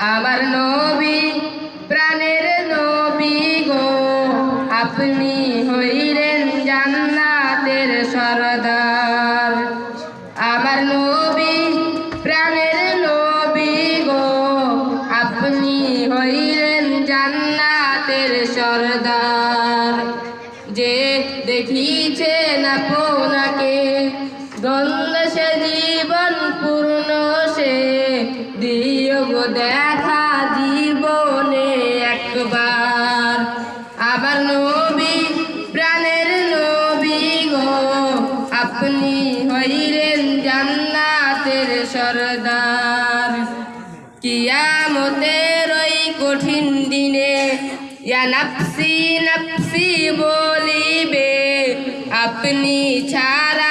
আমার নবী প্রাণের নবী গো, আপনি হইলেন জান্নাতের সরদার। আমার নবী প্রাণের নবী গো, আপনি হইলেন জান্নাতের সরদার। যে দেখিছেন আপনাকে দ্বন্দ্ব সে জীবন পূর্ণ, সে দিও গো দেখা জীবনে একবার। আবার নবী প্রাণের নবী গো, আপনি হইলেন জান্নাতের সরদার। কিয়ামতের ওই কঠিন দিনে ইয়া নাফসি নাফসি বলিবে, আপনি ছাড়া